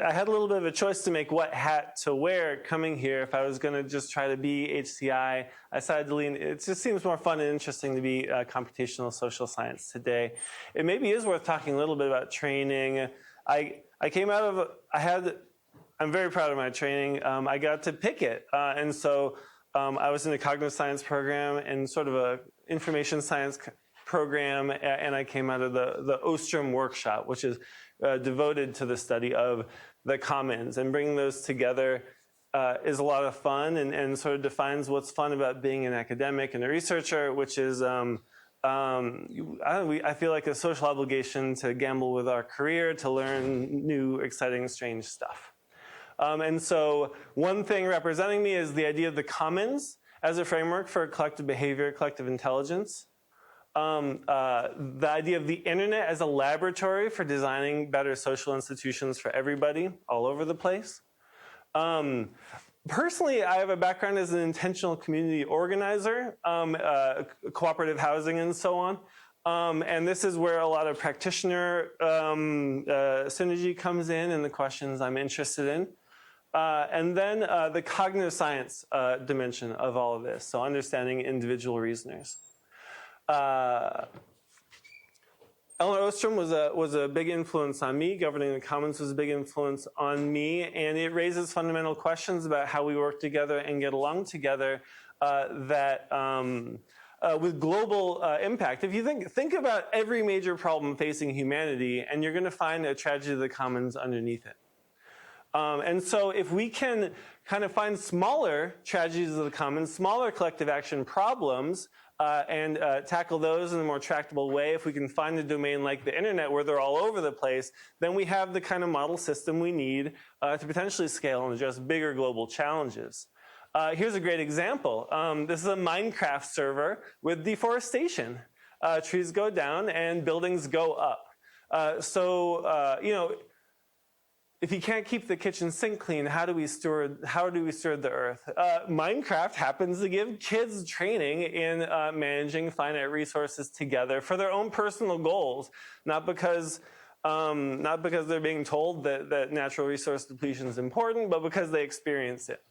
I had a little bit of a choice to make what hat to wear coming here. If I was going to just try to be HCI, I decided to lean. It just seems more fun and interesting to be computational social science today. It maybe is worth talking a little bit about training. I came out of, I'm very proud of my training. I got to pick it. And so I was in a cognitive science program and sort of a information science program, and I came out of the Ostrom workshop, which is devoted to the study of the commons. And bringing those together is a lot of fun and sort of defines what's fun about being an academic and a researcher, which is, I feel like a social obligation to gamble with our career, to learn new, exciting, strange stuff. And so one thing representing me is the idea of the commons as a framework for collective behavior, collective intelligence. The idea of the internet as a laboratory for designing better social institutions for everybody all over the place. Personally, I have a background as an intentional community organizer, cooperative housing and so on. And this is where a lot of practitioner synergy comes in and the questions I'm interested in. And then the cognitive science dimension of all of this, so understanding individual reasoners. Eleanor Ostrom was a big influence on me. Governing the Commons was a big influence on me, and it raises fundamental questions about how we work together and get along together with global impact. If you think about every major problem facing humanity, and you're going to find a tragedy of the commons underneath it. And so if we can kind of find smaller tragedies of the commons, smaller collective action problems, and tackle those in a more tractable way, if we can find a domain like the internet where they're all over the place, then we have the kind of model system we need to potentially scale and address bigger global challenges. Here's a great example. This is a Minecraft server with deforestation. Trees go down and buildings go up. You know, if you can't keep the kitchen sink clean, how do we steward the earth? Minecraft happens to give kids training in managing finite resources together for their own personal goals, not because they're being told that natural resource depletion is important, but because they experience it.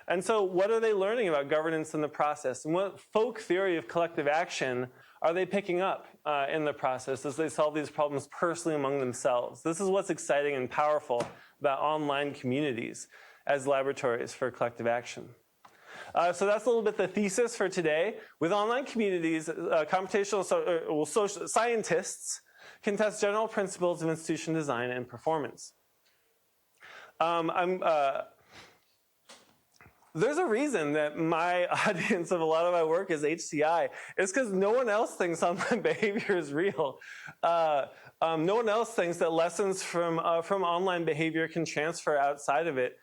And so what are they learning about governance in the process? And what folk theory of collective action are they picking up in the process as they solve these problems personally among themselves? This is what's exciting and powerful about online communities as laboratories for collective action. So that's a little bit the thesis for today. With online communities, computational social scientists can test general principles of institution design and performance. There's a reason that my audience of a lot of my work is HCI. It's because no one else thinks online behavior is real. No one else thinks that lessons from online behavior can transfer outside of it.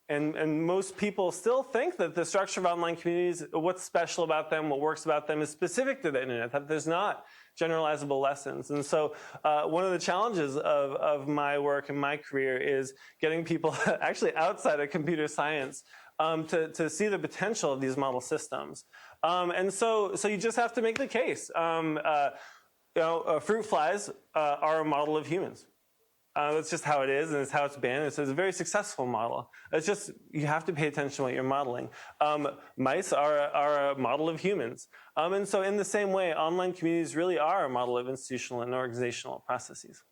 And most people still think that the structure of online communities, what's special about them, what works about them, is specific to the internet, that there's not generalizable lessons. And so one of the challenges of my work and my career is getting people actually outside of computer science to see the potential of these model systems. And so you just have to make the case. Fruit flies are a model of humans. That's just how it is, and it's how it's been. It's a very successful model. It's just, you have to pay attention to what you're modeling. Mice are a model of humans. And so in the same way, online communities really are a model of institutional and organizational processes.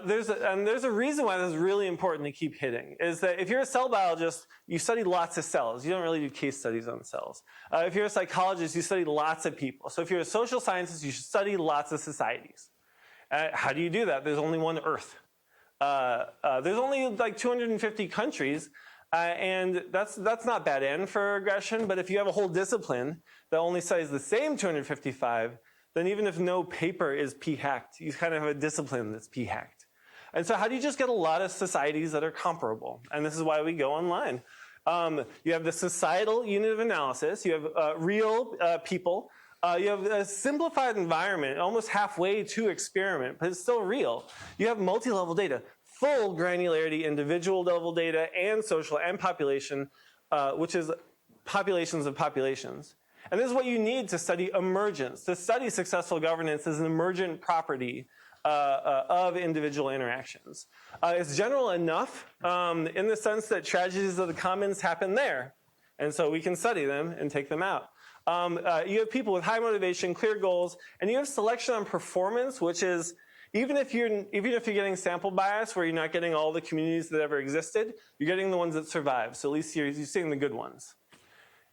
There's a reason why this is really important to keep hitting, is that if you're a cell biologist, you study lots of cells. You don't really do case studies on cells. If you're a psychologist, you study lots of people. So if you're a social scientist, you should study lots of societies. How do you do that? There's only one Earth. There's only like 250 countries, and that's not bad end for regression. But if you have a whole discipline that only studies the same 255, then even if no paper is p-hacked, you kind of have a discipline that's p-hacked. And so how do you just get a lot of societies that are comparable? And this is why we go online. You have the societal unit of analysis. You have real people. You have a simplified environment, almost halfway to experiment, but it's still real. You have multi-level data, full granularity, individual level data, and social and population, which is populations of populations. And this is what you need to study emergence. To study successful governance is an emergent property of individual interactions. It's general enough in the sense that tragedies of the commons happen there. And so we can study them and take them out. You have people with high motivation, clear goals, and you have selection on performance, which is even if you're getting sample bias where you're not getting all the communities that ever existed, you're getting the ones that survive. So at least you're seeing the good ones.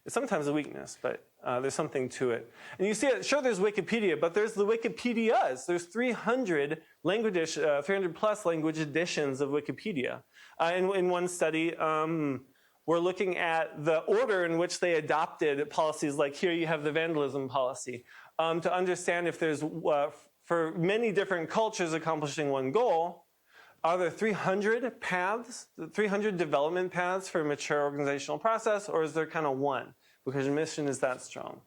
It's sometimes a weakness, but there's something to it. And you see it, sure, there's Wikipedia, but there's the Wikipedias. There's 300 plus language editions of Wikipedia. In one study, we're looking at the order in which they adopted policies, like here you have the vandalism policy, to understand if there's, for many different cultures accomplishing one goal, are there 300 paths, 300 development paths for a mature organizational process, or is there kind of one? Because your mission is that strong.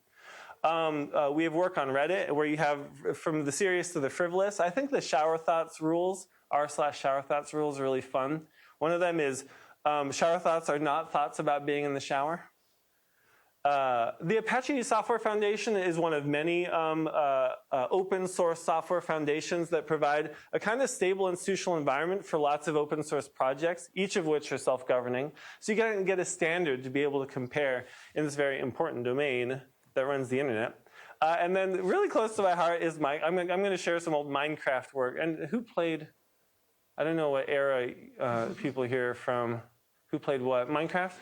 We have work on Reddit where you have from the serious to the frivolous. I think the shower thoughts rules, r/shower thoughts rules, are really fun. One of them is shower thoughts are not thoughts about being in the shower. The Apache Software Foundation is one of many open source software foundations that provide a kind of stable institutional environment for lots of open source projects, each of which are self-governing. So you can get a standard to be able to compare in this very important domain that runs the internet. And then really close to my heart is I'm going to share some old Minecraft work. And who played, I don't know what era people here from, who played what, Minecraft?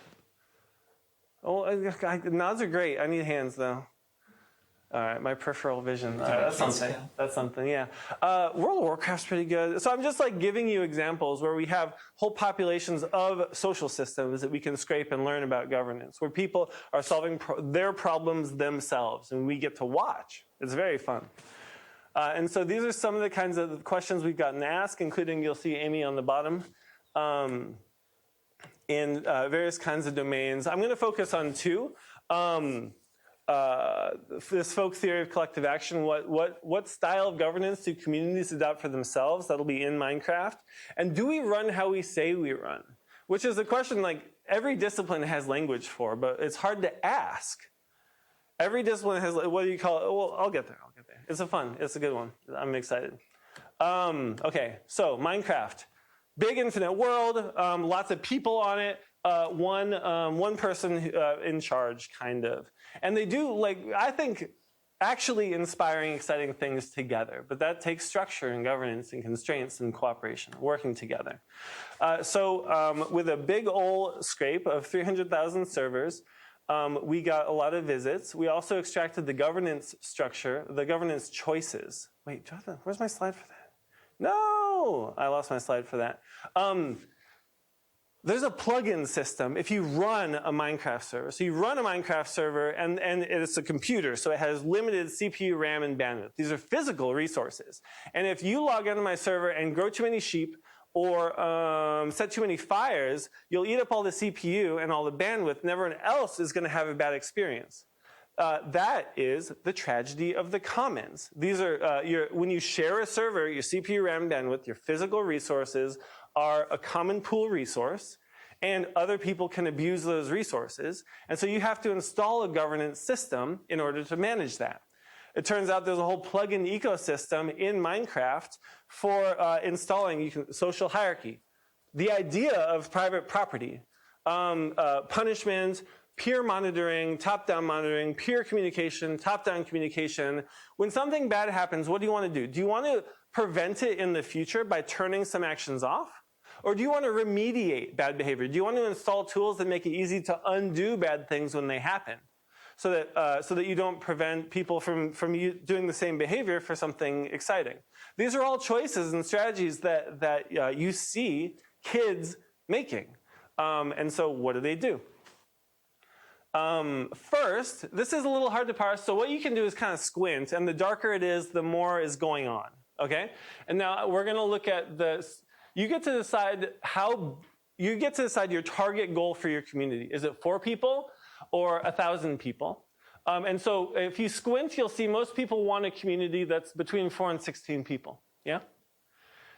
Oh, nods are great. I need hands, though. All right, my peripheral vision. That's something. That's something, yeah. World of Warcraft's pretty good. So I'm just like giving you examples where we have whole populations of social systems that we can scrape and learn about governance, where people are solving their problems themselves, and we get to watch. It's very fun. And so these are some of the kinds of questions we've gotten asked, including you'll see Amy on the bottom. In various kinds of domains. I'm going to focus on two. This folk theory of collective action, what style of governance do communities adopt for themselves? That'll be in Minecraft. And do we run how we say we run? Which is a question like every discipline has language for, but it's hard to ask. Every discipline has, what do you call it? Well, I'll get there. It's a good one. I'm excited. Okay, so Minecraft. Big infinite world, lots of people on it, one person in charge, kind of. And they do, like, I think, actually inspiring, exciting things together. But that takes structure and governance and constraints and cooperation, working together. So with a big old scrape of 300,000 servers, we got a lot of visits. We also extracted the governance structure, the governance choices. Wait, Jonathan, where's my slide for that? No, I lost my slide for that. There's a plugin system if you run a Minecraft server. So you run a Minecraft server, and it's a computer, so it has limited CPU, RAM, and bandwidth. These are physical resources. And if you log into my server and grow too many sheep or set too many fires, you'll eat up all the CPU and all the bandwidth, and everyone else is going to have a bad experience. That is the tragedy of the commons. These are, when you share a server, your CPU, RAM, bandwidth, your physical resources are a common pool resource, and other people can abuse those resources. And so you have to install a governance system in order to manage that. It turns out there's a whole plugin ecosystem in Minecraft for installing social hierarchy. The idea of private property, punishment, peer monitoring, top-down peer communication, top-down communication. When something bad happens, what do you want to do? Do you want to prevent it in the future by turning some actions off? Or do you want to remediate bad behavior? Do you want to install tools that make it easy to undo bad things when they happen? So that you don't prevent people from doing the same behavior for something exciting. These are all choices and strategies that you see kids making. And so what do? First, this is a little hard to parse, so what you can do is kind of squint, and the darker it is, the more is going on, okay? And now we're going to look at this. You get to decide your target goal for your community. Is it 4 people or 1,000 people? And so if you squint, you'll see most people want a community that's between 4 and 16 people, yeah?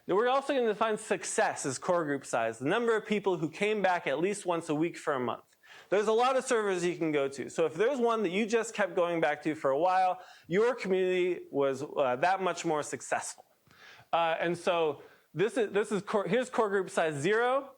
Now we're also going to define success as core group size, the number of people who came back at least once a week for a month. There's a lot of servers you can go to. So if there's one that you just kept going back to for a while, your community was that much more successful. And so here's core group size 0,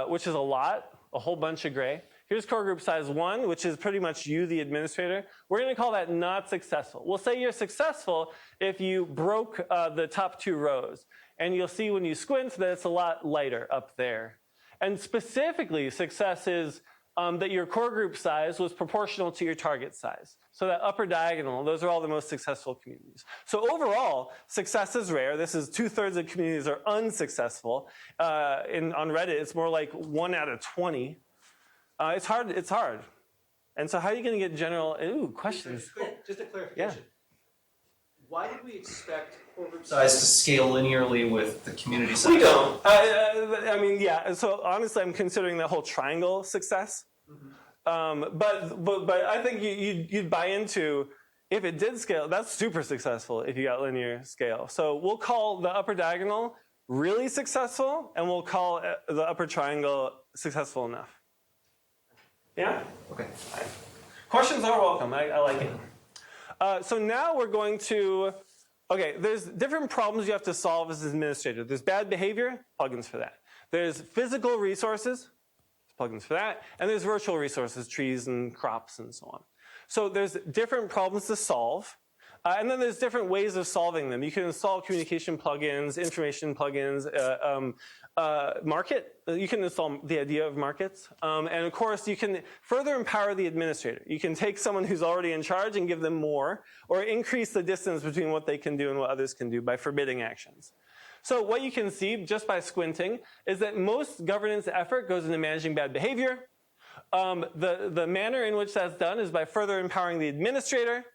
which is a lot, a whole bunch of gray. Here's core group size 1, which is pretty much you, the administrator. We're going to call that not successful. We'll say you're successful if you broke the top 2 rows. And you'll see when you squint that it's a lot lighter up there. And specifically, success is that your core group size was proportional to your target size. So that upper diagonal, those are all the most successful communities. So overall, success is rare. This is 2/3 of communities are unsuccessful. On Reddit, it's more like 1 out of 20. It's hard. And so how are you going to get general, questions? Just a clarification. Yeah. Why did we expect core group size to scale linearly with the community size? We don't. I mean, yeah. So honestly, I'm considering the whole triangle success. Mm-hmm. But I think you'd buy into, if it did scale, that's super successful if you got linear scale. So we'll call the upper diagonal really successful, and we'll call the upper triangle successful enough. Yeah? Okay. Questions are welcome. I like it. So now we're going to, there's different problems you have to solve as an administrator. There's bad behavior, plugins for that. There's physical resources, plugins for that. And there's virtual resources, trees and crops and so on. So there's different problems to solve. And then there's different ways of solving them. You can install communication plugins, information plugins, market. You can install the idea of markets. And of course, you can further empower the administrator. You can take someone who's already in charge and give them more, or increase the distance between what they can do and what others can do by forbidding actions. So what you can see just by squinting is that most governance effort goes into managing bad behavior. The manner in which that's done is by further empowering the administrator.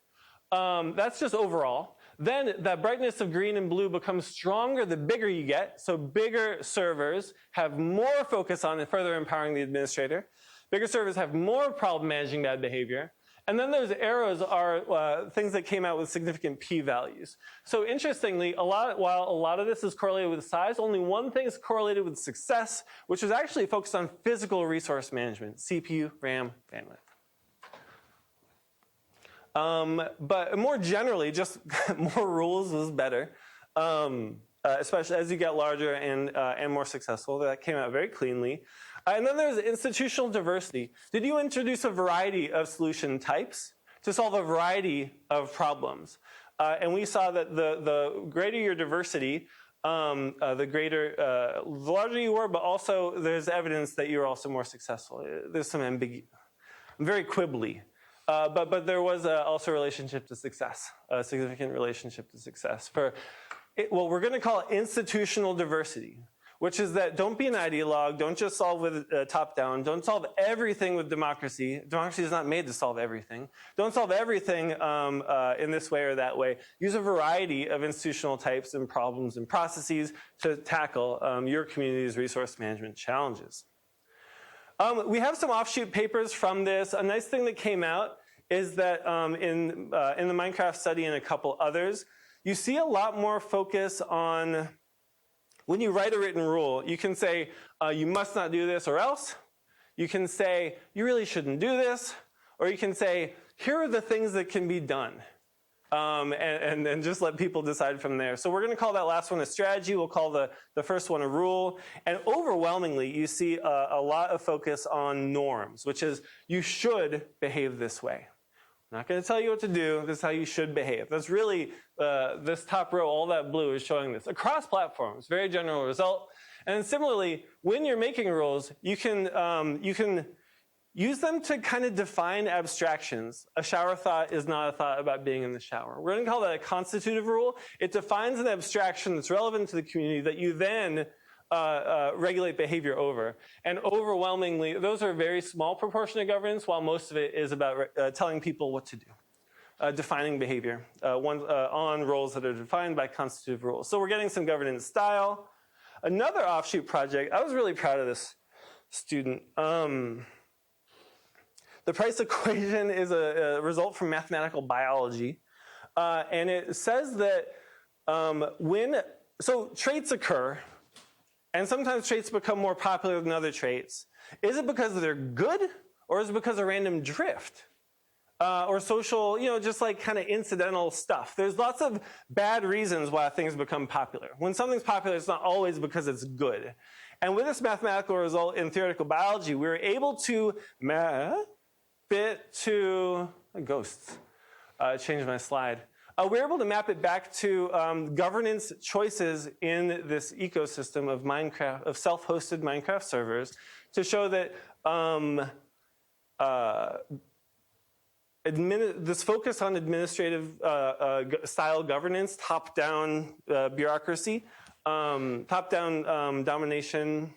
That's just overall. Then that brightness of green and blue becomes stronger the bigger you get. So bigger servers have more focus on further empowering the administrator. Bigger servers have more problem managing bad behavior. And then those arrows are things that came out with significant p-values. So interestingly, while a lot of this is correlated with size, only one thing is correlated with success, which was actually focused on physical resource management, CPU, RAM, bandwidth. But more generally, just more rules is better, especially as you get larger and more successful. That came out very cleanly. And then there's institutional diversity. Did you introduce a variety of solution types to solve a variety of problems? And we saw that the greater your diversity, the larger you were, but also there's evidence that you're also more successful. There's some ambiguity, very quibbly. But there was also a relationship to success, a significant relationship to success. What we're going to call institutional diversity, which is that don't be an ideologue, don't just solve with top-down, don't solve everything with democracy. Democracy is not made to solve everything. Don't solve everything in this way or that way. Use a variety of institutional types and problems and processes to tackle your community's resource management challenges. We have some offshoot papers from this. A nice thing that came out is that in the Minecraft study and a couple others, you see a lot more focus on when you write a written rule, you can say, you must not do this or else. You can say, you really shouldn't do this. Or you can say, here are the things that can be done. And just let people decide from there. So we're going to call that last one a strategy. We'll call the first one a rule. And overwhelmingly, you see a lot of focus on norms, which is you should behave this way. I'm not going to tell you what to do. This is how you should behave. That's really, this top row, all that blue is showing this. Across platforms, very general result. And similarly, when you're making rules, you can use them to kind of define abstractions. A shower thought is not a thought about being in the shower. We're going to call that a constitutive rule. It defines an abstraction that's relevant to the community that you then regulate behavior over. And overwhelmingly, those are a very small proportion of governance, while most of it is about telling people what to do, defining behavior on roles that are defined by constitutive rules. So we're getting some governance style. Another offshoot project, I was really proud of this student. The price equation is a result from mathematical biology. And it says that so traits occur, and sometimes traits become more popular than other traits. Is it because they're good, or is it because of random drift? or social, just like kind of incidental stuff. There's lots of bad reasons why things become popular. When something's popular, it's not always because it's good. And with this mathematical result in theoretical biology, we were able to map it to ghosts. Changed my slide. We were able to map it back to governance choices in this ecosystem of Minecraft, of self-hosted Minecraft servers, to show that this focus on administrative style governance, top-down bureaucracy, top-down domination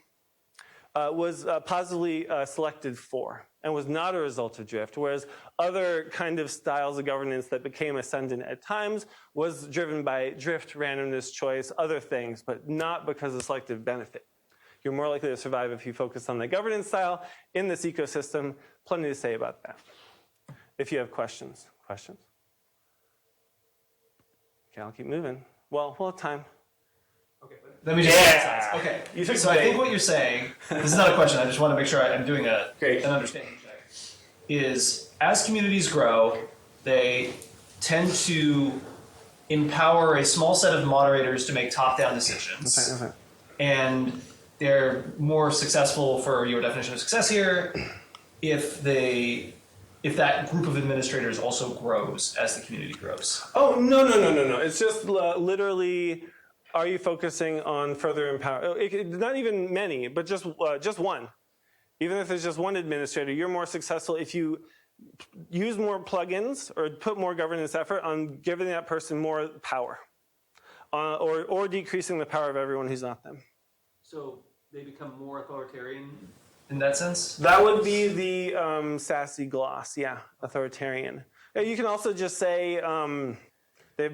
was positively selected for and was not a result of drift, whereas other kind of styles of governance that became ascendant at times was driven by drift, randomness, choice, other things, but not because of selective benefit. You're more likely to survive if you focus on the governance style in this ecosystem. Plenty to say about that. If you have questions. Questions? Okay, I'll keep moving. Well, we'll have time. Okay, let me just okay. So I think what you're saying, this is not a question, I just want to make sure I'm doing an understanding check, is as communities grow, they tend to empower a small set of moderators to make top-down decisions. That's right. And they're more successful, for your definition of success here, if that group of administrators also grows as the community grows. Oh, no. It's just literally, are you focusing on further empower? Not even many, but just one. Even if there's just one administrator, you're more successful if you use more plugins or put more governance effort on giving that person more power, or decreasing the power of everyone who's not them. So they become more authoritarian in that sense? That would be the sassy gloss, yeah, authoritarian. You can also just say they're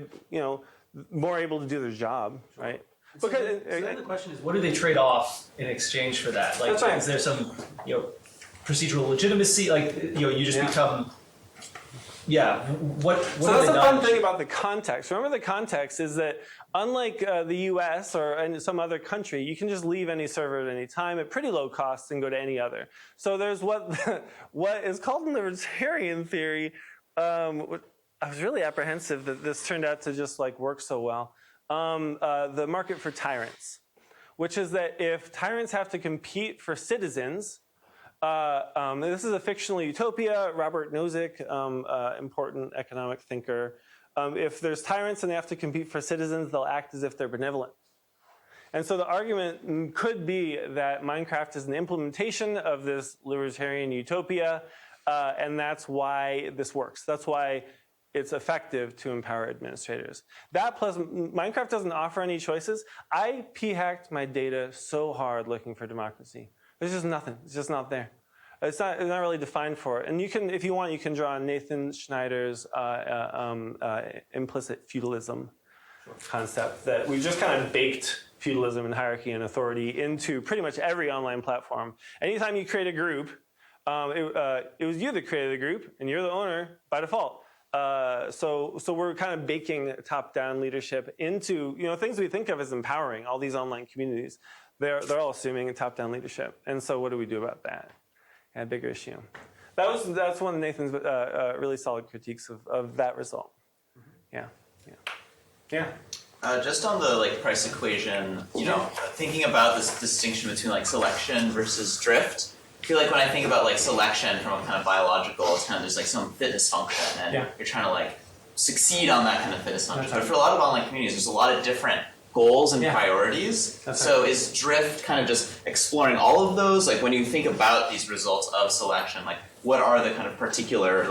more able to do their job, right? So then the question is, what do they trade off in exchange for that? Like, is there some procedural legitimacy? Like, you just become. Yeah. What? So that's the fun thing about the context. Remember, the context is that unlike the U.S. or in some other country, you can just leave any server at any time at pretty low cost and go to any other. So there's what is called in libertarian theory. I was really apprehensive that this turned out to just work so well. The market for tyrants, which is that if tyrants have to compete for citizens. This is a fictional utopia. Robert Nozick, important economic thinker. If there's tyrants and they have to compete for citizens, they'll act as if they're benevolent. And so the argument could be that Minecraft is an implementation of this libertarian utopia, and that's why this works. That's why it's effective to empower administrators. That plus Minecraft doesn't offer any choices. I p-hacked my data so hard looking for democracy. There's just nothing. It's just not there. It's not really defined for it. And you can, if you want, you can draw on Nathan Schneider's implicit feudalism concept that we've just kind of baked feudalism and hierarchy and authority into pretty much every online platform. Anytime you create a group, it was you that created the group, and you're the owner by default. So we're kind of baking top-down leadership into things we think of as empowering. All these online communities, they're all assuming a top-down leadership. And so what do we do about that? A bigger issue. That's one of Nathan's really solid critiques of that result. Yeah. Just on the price equation, thinking about this distinction between selection versus drift. I feel like when I think about selection from a kind of biological, it's kind of just some fitness function, and you're trying to succeed on that kind of fitness function. But for a lot of online communities, there's a lot of different goals and priorities. So is drift kind of just exploring all of those? When you think about these results of selection, what are the kind of particular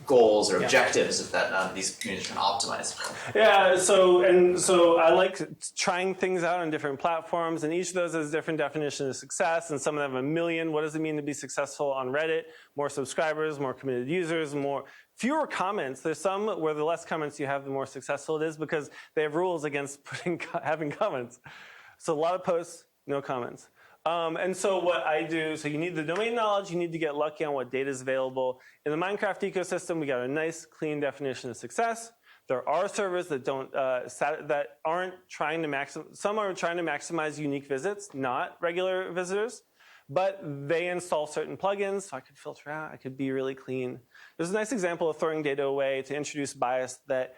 goals or objectives that these communities are trying to optimize? Yeah, so I like trying things out on different platforms, and each of those has different definitions of success, and some of them have 1 million. What does it mean to be successful on Reddit? More subscribers, more committed users, fewer comments. There's some where the less comments you have, the more successful it is, because they have rules against having comments. So a lot of posts, no comments. And so what I do, so you need the domain knowledge, you need to get lucky on what data is available. In the Minecraft ecosystem, we got a nice, clean definition of success. There are servers that aren't trying to some are trying to maximize unique visits, not regular visitors. but they install certain plugins, so I could filter out, I could be really clean. There's a nice example of throwing data away to introduce bias that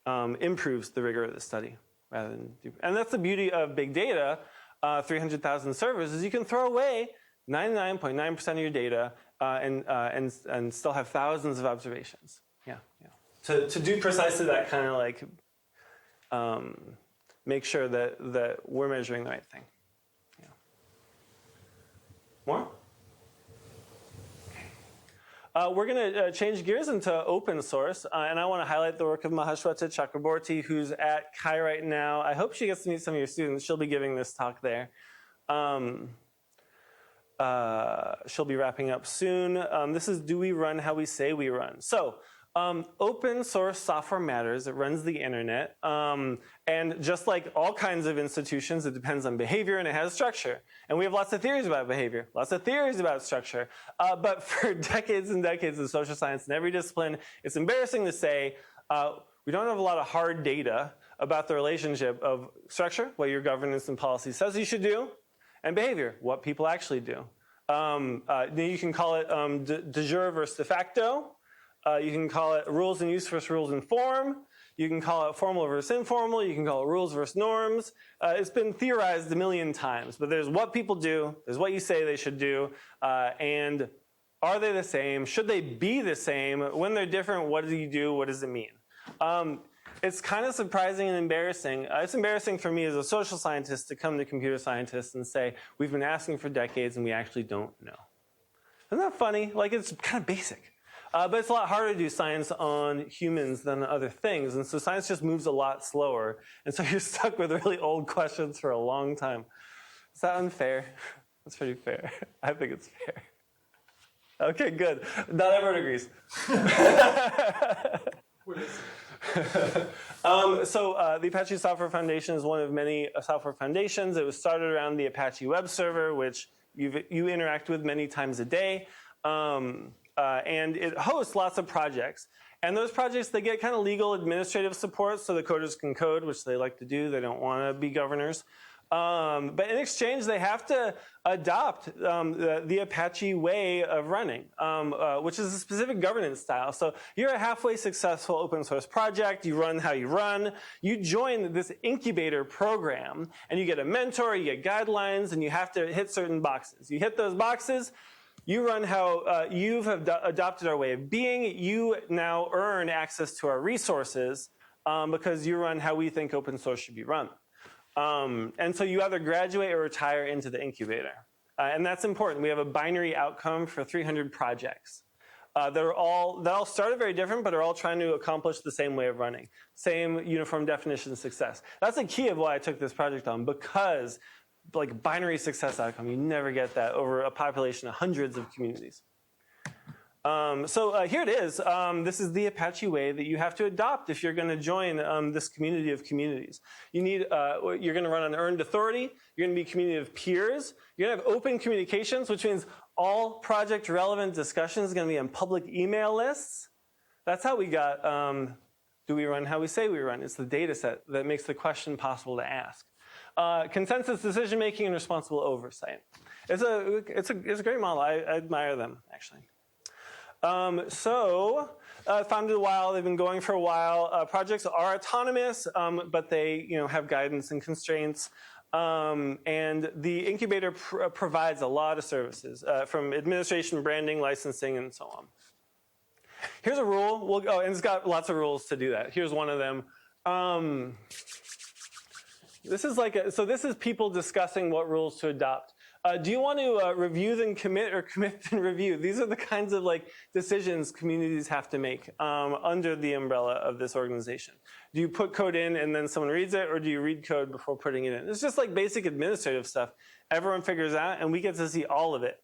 improves the rigor of the study. And that's the beauty of big data, 300,000 servers, is you can throw away 99.9% of your data and still have thousands of observations. Yeah. To do precisely that kind of like, make sure that we're measuring the right thing. Yeah. More? We're going to change gears into open source, and I want to highlight the work of Mahashweta Chakraborty, who's at Chi right now. I hope she gets to meet some of your students. She'll be giving this talk there. She'll be wrapping up soon. This is Do We Run How We Say We Run? So, open source software matters. It runs the internet. And just like all kinds of institutions, it depends on behavior and it has structure. And we have lots of theories about behavior, lots of theories about structure. But for decades and decades of social science in every discipline, it's embarrassing to say we don't have a lot of hard data about the relationship of structure, what your governance and policy says you should do, and behavior, what people actually do. You can call it de jure versus de facto. You can call it rules in use versus rules in form. You can call it formal versus informal. You can call it rules versus norms. It's been theorized a million times, but there's what people do, there's what you say they should do, and are they the same? Should they be the same? When they're different, what do you do? What does it mean? It's kind of surprising and embarrassing. It's embarrassing for me as a social scientist to come to computer scientists and say, we've been asking for decades and we actually don't know. Isn't that funny? Like, it's kind of basic. But it's a lot harder to do science on humans than other things. And so science just moves a lot slower. And so you're stuck with really old questions for a long time. Is that unfair? That's pretty fair. I think it's fair. Okay, good. Not everyone agrees. The Apache Software Foundation is one of many software foundations. It was started around the Apache web server, which you interact with many times a day. And it hosts lots of projects. And those projects, they get kind of legal administrative support so the coders can code, which they like to do. They don't want to be governors. But in exchange, they have to adopt the Apache way of running, which is a specific governance style. So you're a halfway successful open source project. You run how you run. You join this incubator program, and you get a mentor, you get guidelines, and you have to hit certain boxes. You hit those boxes, you run how you've adopted our way of being. You now earn access to our resources because you run how we think open source should be run. And so you either graduate or retire into the incubator. And that's important. We have a binary outcome for 300 projects. That all started very different, but are all trying to accomplish the same way of running. Same uniform definition of success. That's the key of why I took this project on, because like binary success outcome, you never get that over a population of hundreds of communities. Here it is. This is the Apache way that you have to adopt if you're going to join this community of communities. You need, you're going to run on earned authority. You're going to be a community of peers. You're going to have open communications, which means all project relevant discussions are going to be on public email lists. That's how we got, do we run how we say we run? It's the data set that makes the question possible to ask. Consensus decision making and responsible oversight. It's a great model. I admire them, actually. Founded a while, they've been going for a while. Projects are autonomous, but they have guidance and constraints. And the incubator provides a lot of services, from administration, branding, licensing, and so on. Here's a rule. And it's got lots of rules to do that. Here's one of them. This is people discussing what rules to adopt. Do you want to review then commit or commit then review? These are the kinds of decisions communities have to make under the umbrella of this organization. Do you put code in and then someone reads it, or do you read code before putting it in? It's just like basic administrative stuff. Everyone figures out, and we get to see all of it.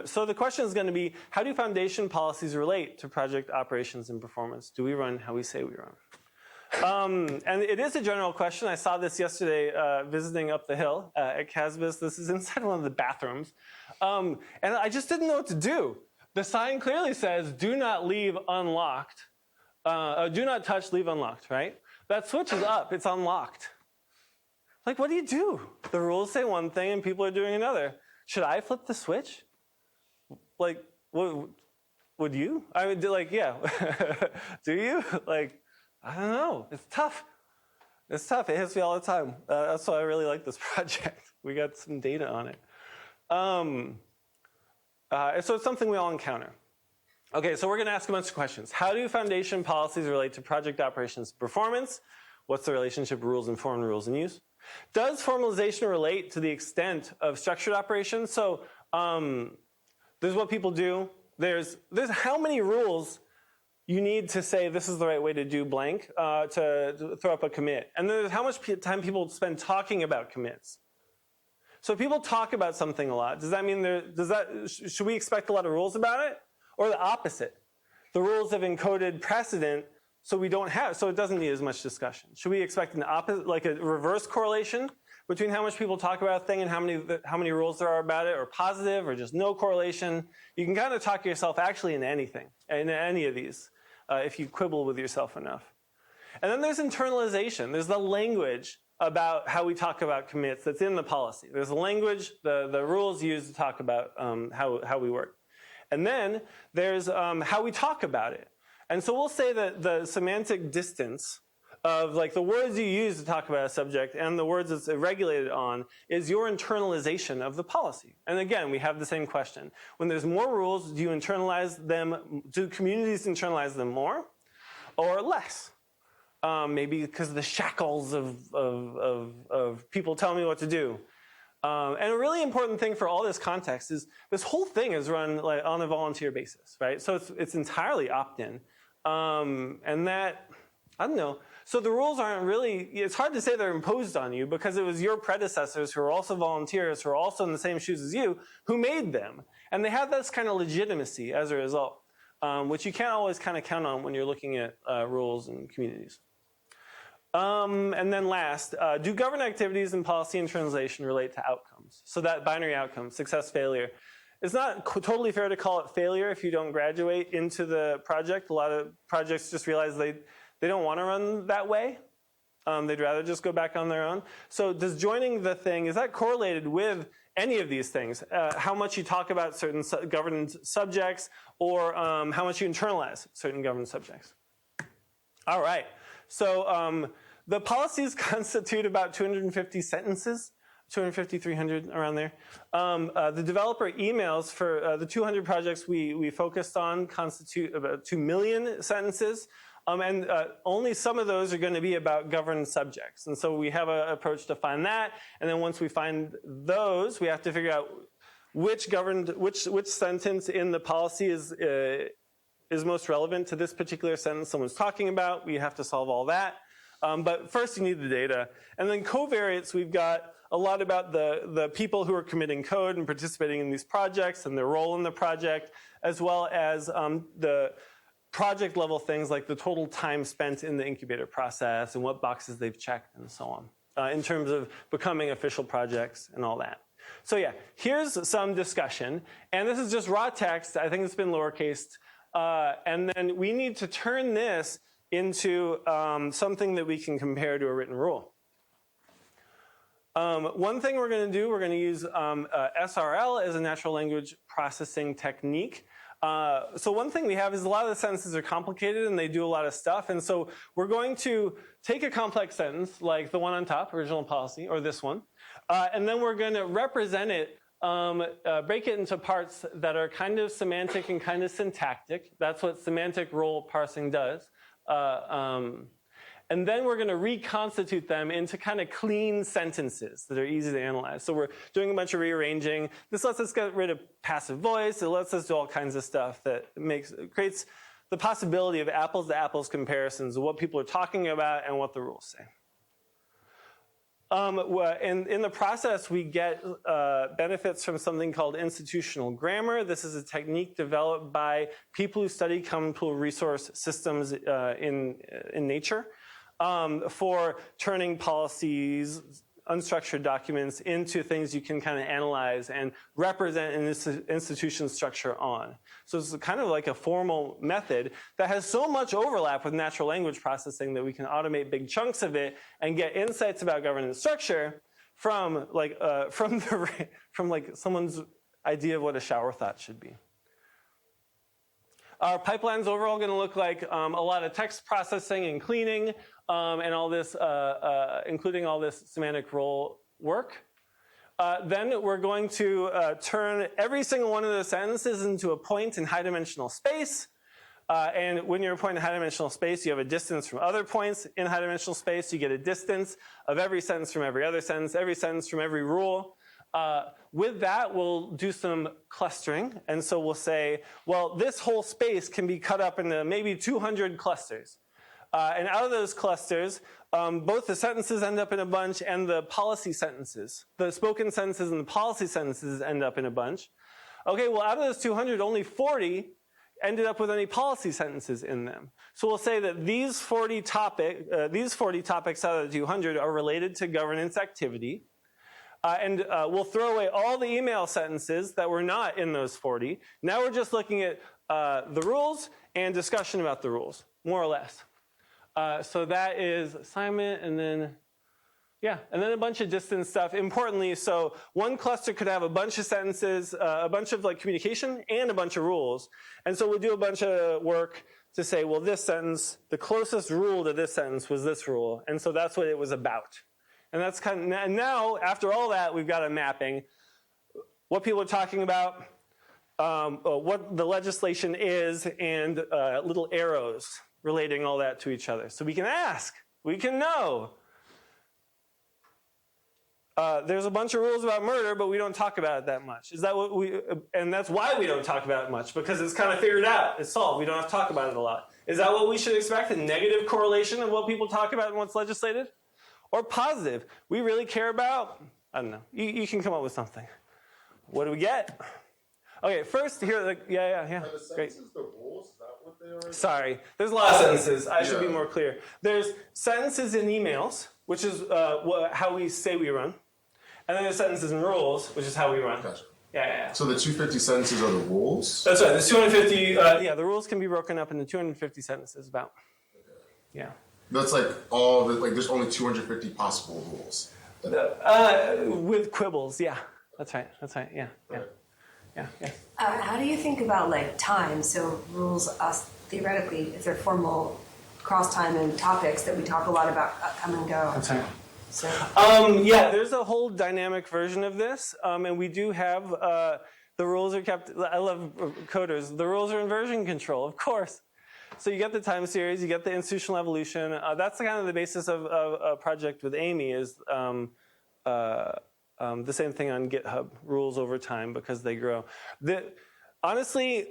So the question is going to be, how do foundation policies relate to project operations and performance? Do we run how we say we run? And it is a general question. I saw this yesterday visiting up the hill at Casbis. This is inside one of the bathrooms. And I just didn't know what to do. The sign clearly says, do not leave unlocked. Do not touch, leave unlocked, right? That switch is up. It's unlocked. Like, what do you do? The rules say one thing and people are doing another. Should I flip the switch? Like, would you? I would do like, yeah. Do you? Like, I don't know. It's tough. It's tough. It hits me all the time. That's why I really like this project. We got some data on it. So it's something we all encounter. Okay, so we're going to ask a bunch of questions. How do foundation policies relate to project operations performance? What's the relationship of rules and form and rules in use? Does formalization relate to the extent of structured operations? So this is what people do. There's how many rules you need to say this is the right way to do blank to throw up a commit. And then there's how much time people spend talking about commits. So if people talk about something a lot, does that mean should we expect a lot of rules about it? Or the opposite? The rules have encoded precedent, so it doesn't need as much discussion. Should we expect an opposite, like a reverse correlation between how much people talk about a thing and how many rules there are about it, or positive, or just no correlation? You can kind of talk yourself actually into anything, in any of these, if you quibble with yourself enough. And then there's internalization. There's the language about how we talk about commits that's in the policy. There's the language, the rules used to talk about how we work. And then there's how we talk about it. And so we'll say that the semantic distance of like the words you use to talk about a subject and the words it's regulated on is your internalization of the policy. And again, we have the same question. When there's more rules, do you internalize them? Do communities internalize them more or less? Maybe because of the shackles of people telling me what to do. And a really important thing for all this context is this whole thing is run like on a volunteer basis, right? So it's entirely opt-in. And that, I don't know. So the rules aren't really, it's hard to say they're imposed on you because it was your predecessors who are also volunteers, who are also in the same shoes as you, who made them. And they have this kind of legitimacy as a result, which you can't always kind of count on when you're looking at rules and communities. And then last, do governed activities and policy internalization relate to outcomes? So that binary outcome, success, failure. It's not totally fair to call it failure if you don't graduate into the project. A lot of projects just realize they don't want to run that way. They'd rather just go back on their own. So does joining the thing, is that correlated with any of these things? How much you talk about certain governed subjects or how much you internalize certain governed subjects? All right. So the policies constitute about 250 sentences, 250, 300, around there. The developer emails for the 200 projects we focused on constitute about 2 million sentences. And only some of those are going to be about governed subjects. And so we have an approach to find that. And then once we find those, we have to figure out which sentence in the policy is most relevant to this particular sentence someone's talking about. We have to solve all that. But first you need the data. And then covariates, we've got a lot about the people who are committing code and participating in these projects and their role in the project, as well as the project level things like the total time spent in the incubator process and what boxes they've checked and so on, in terms of becoming official projects and all that. So yeah, here's some discussion. And this is just raw text. I think it's been lowercased. And then we need to turn this into something that we can compare to a written rule. One thing we're going to do, we're going to use SRL as a natural language processing technique. So one thing we have is a lot of the sentences are complicated and they do a lot of stuff. And so we're going to take a complex sentence like the one on top, original policy, or this one. And then we're going to represent it, break it into parts that are kind of semantic and kind of syntactic. That's what semantic role parsing does. And then we're going to reconstitute them into kind of clean sentences that are easy to analyze. So we're doing a bunch of rearranging. This lets us get rid of passive voice. It lets us do all kinds of stuff that creates the possibility of apples to apples comparisons of what people are talking about and what the rules say. In the process, we get benefits from something called institutional grammar. This is a technique developed by people who study computational resource systems in nature for turning policies, unstructured documents into things you can kind of analyze and represent an institution structure on. So it's kind of like a formal method that has so much overlap with natural language processing that we can automate big chunks of it and get insights about governance structure from like someone's idea of what a shower thought should be. Our pipeline's overall going to look like a lot of text processing and cleaning, and all this, including all this semantic role work. Then we're going to turn every single one of those sentences into a point in high-dimensional space. And when you're a point in high-dimensional space, you have a distance from other points in high-dimensional space. You get a distance of every sentence from every other sentence, every sentence from every rule. With that, we'll do some clustering. And so we'll say, well, this whole space can be cut up into maybe 200 clusters. And out of those clusters, both the sentences end up in a bunch and the policy sentences. The spoken sentences and the policy sentences end up in a bunch. Okay, well, out of those 200, only 40 ended up with any policy sentences in them. So we'll say that these 40 topics out of the 200 are related to governance activity. And we'll throw away all the email sentences that were not in those 40. Now we're just looking at the rules and discussion about the rules, more or less. So that is assignment, and then, yeah, and then a bunch of distance stuff. Importantly, so one cluster could have a bunch of sentences, a bunch of like communication, and a bunch of rules. And so we'll do a bunch of work to say, well, this sentence, the closest rule to this sentence was this rule. And so that's what it was about. And that's kind of, and now, after all that, we've got a mapping. What people are talking about, what the legislation is, and little arrows relating all that to each other. So we can ask, we can know. There's a bunch of rules about murder, but we don't talk about it that much. Is that what we, and that's why we don't talk about it much, because it's kind of figured out, it's solved. We don't have to talk about it a lot. Is that what we should expect, a negative correlation of what people talk about and what's legislated? Or positive? We really care about, I don't know, you can come up with something. What do we get? Okay, first here, yeah. Are the sentences the rules? Is that what they are? Sorry, there's a lot of sentences. I should be more clear. There's sentences in emails, which is how we say we run. And then there's sentences in rules, which is how we run. Gotcha. Yeah. So the 250 sentences are the rules? That's right. There's 250, the rules can be broken up into 250 sentences about. Yeah. That's like all the, like there's only 250 possible rules. With quibbles, yeah. That's right, yeah. How do you think about like time? So rules, theoretically, if they're formal cross-time and topics that we talk a lot about come and go. That's right. So. Yeah, there's a whole dynamic version of this, and we do have, the rules are kept, I love coders, the rules are in version control, of course. So you get the time series, you get the institutional evolution. That's kind of the basis of a project with Amy is the same thing on GitHub, rules over time because they grow. Honestly,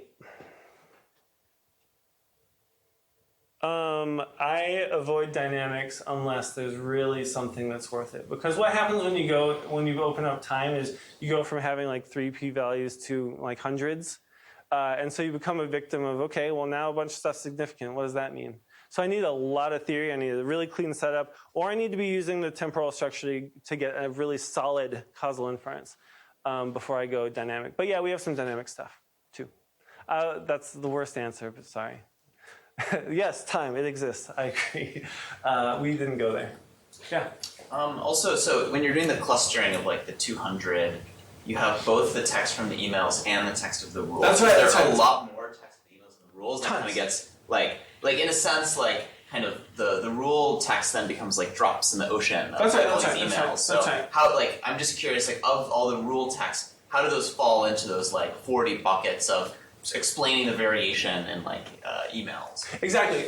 I avoid dynamics unless there's really something that's worth it. Because what happens when you open up time is you go from having like 3 p-values to like hundreds. And so you become a victim of, okay, well now a bunch of stuff's significant. What does that mean? So I need a lot of theory. I need a really clean setup. Or I need to be using the temporal structure to get a really solid causal inference before I go dynamic. But yeah, we have some dynamic stuff too. That's the worst answer, but sorry. Yes, time, it exists. I agree. We didn't go there. Yeah. Also, so when you're doing the clustering of like the 200, you have both the text from the emails and the text of the rules. That's right. There's a lot more text of the emails and the rules. That kind of gets like in a sense, like kind of the rule text then becomes like drops in the ocean of all these emails. So how, like, I'm just curious, like of all the rule text, how do those fall into those like 40 buckets of explaining the variation in like emails? Exactly.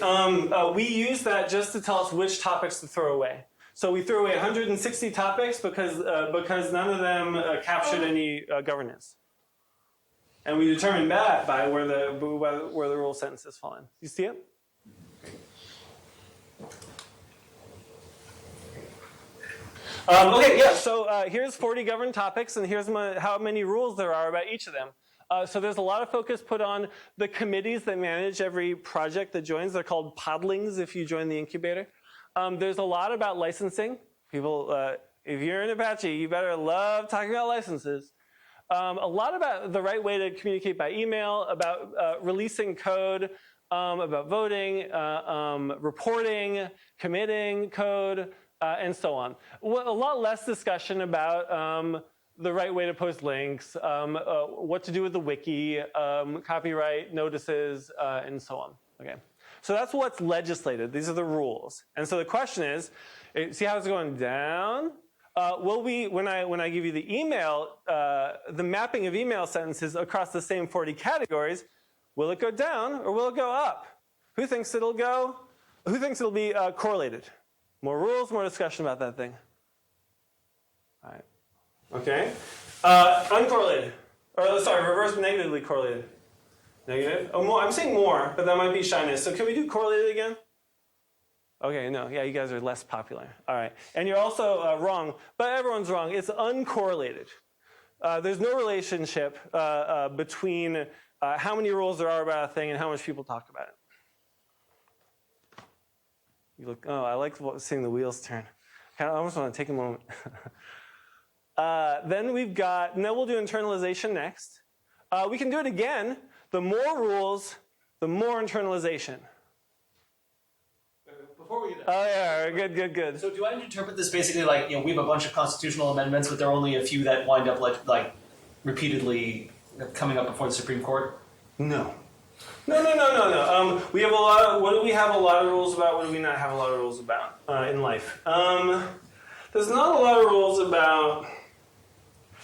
We use that just to tell us which topics to throw away. So we threw away 160 topics because none of them captured any governance, and we determined that by where the rule sentences fall in. You see it? Okay, yeah. So here's 40 governed topics, and here's how many rules there are about each of them. So there's a lot of focus put on the committees that manage every project that joins. They're called podlings if you join the incubator. There's a lot about licensing. People, if you're in Apache, you better love talking about licenses. A lot about the right way to communicate by email, about releasing code, about voting, reporting, committing code, and so on. A lot less discussion about the right way to post links, what to do with the wiki, copyright notices, and so on. Okay, so that's what's legislated. These are the rules. And so the question is, see how it's going down? Will we, when I give you the email, the mapping of email sentences across the same 40 categories, will it go down or will it go up? Who thinks it'll be correlated? More rules, more discussion about that thing. All right. Okay. Uncorrelated. Or sorry, reverse negatively correlated. Negative. Oh, more. I'm saying more, but that might be shyness. So can we do correlated again? Okay, no. Yeah, you guys are less popular. All right. And you're also wrong, but everyone's wrong. It's uncorrelated. There's no relationship between how many rules there are about a thing and how much people talk about it. You look, oh, I like seeing the wheels turn. I almost want to take a moment. Then we'll do internalization next. We can do it again. The more rules, the more internalization. Before we do that. Oh yeah, good. So do I interpret this basically like, we have a bunch of constitutional amendments, but there are only a few that wind up like repeatedly coming up before the Supreme Court? No. No. We have a lot of, what do we have a lot of rules about? What do we not have a lot of rules about in life? There's not a lot of rules about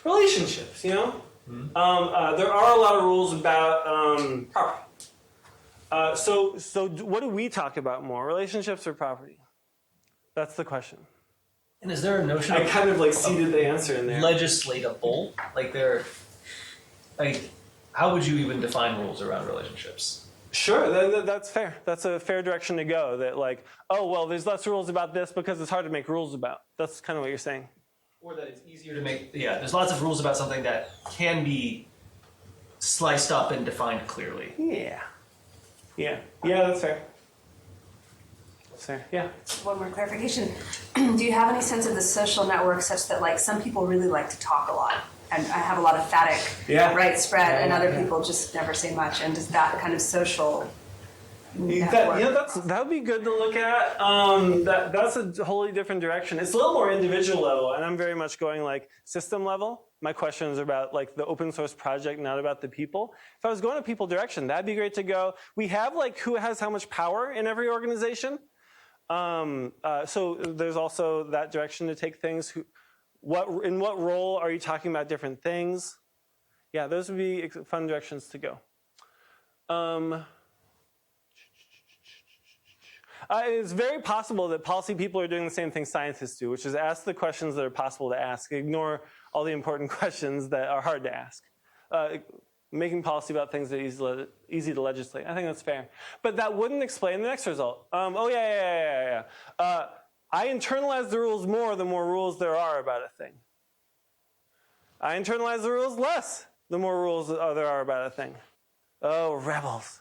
relationships, Mm-hmm. There are a lot of rules about property. So what do we talk about more, relationships or property? That's the question. And is there a notion I kind of seeded the answer in there. Legislatable? How would you even define rules around relationships? Sure, that's fair. That's a fair direction to go. That there's less rules about this because it's hard to make rules about. That's kind of what you're saying. Or that it's easier to make, there's lots of rules about something that can be sliced up and defined clearly. Yeah, that's fair. That's fair, yeah. One more clarification. Do you have any sense of the social network such that some people really like to talk a lot? And I have a lot of phatic spread, and other people just never say much. And does that kind of social network? That would be good to look at. That's a wholly different direction. It's a little more individual level, and I'm very much going system level. My questions are about the open source project, not about the people. If I was going a people direction, that'd be great to go. We have who has how much power in every organization. So there's also that direction to take things. In what role are you talking about different things? Yeah, those would be fun directions to go. It's very possible that policy people are doing the same thing scientists do, which is ask the questions that are possible to ask, ignore all the important questions that are hard to ask. Making policy about things that are easy to legislate. I think that's fair. But that wouldn't explain the next result. I internalize the rules more the more rules there are about a thing. I internalize the rules less the more rules there are about a thing. Oh, rebels.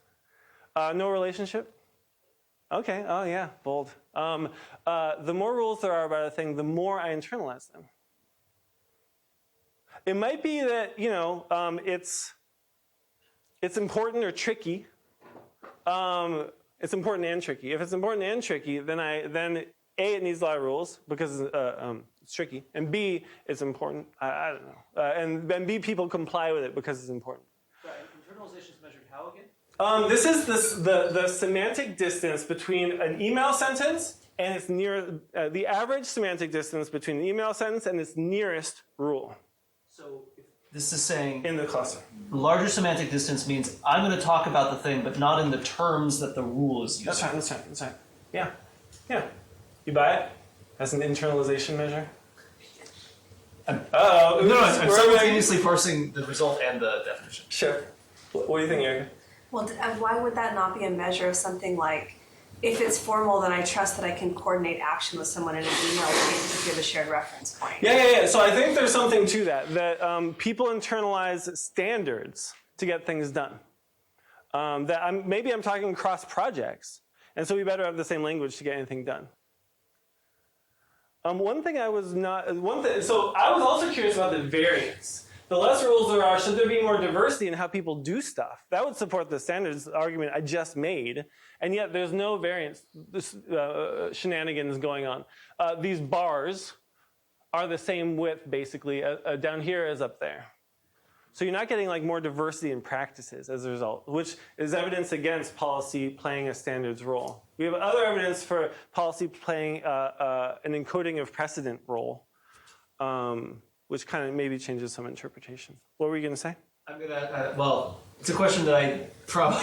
No relationship? Okay, oh yeah, bold. The more rules there are about a thing, the more I internalize them. It might be that, it's important or tricky. It's important and tricky. If it's important and tricky, then A, it needs a lot of rules because it's tricky, and B, it's important. I don't know. And B, people comply with it because it's important. Right. Internalization is measured how again? This is the semantic distance between an email sentence and its the average semantic distance between an email sentence and its nearest rule. So this is saying in the cluster. Larger semantic distance means I'm going to talk about the thing, but not in the terms that the rule is using. That's right. Yeah. You buy it? As an internalization measure? I'm simultaneously parsing the result and the definition. Sure. What do you think, Erica? Well, why would that not be a measure of something like, if it's formal, then I trust that I can coordinate action with someone in an email to give a shared reference point? Yeah. So I think there's something to that people internalize standards to get things done. Maybe I'm talking cross projects, and so we better have the same language to get anything done. So I was also curious about the variance. The less rules there are, should there be more diversity in how people do stuff? That would support the standards argument I just made, and yet there's no variance, this shenanigans going on. These bars are the same width, basically, down here as up there. So you're not getting like more diversity in practices as a result, which is evidence against policy playing a standards role. We have other evidence for policy playing an encoding of precedent role, which kind of maybe changes some interpretation. What were you going to say? I'm gonna. Well, it's a question that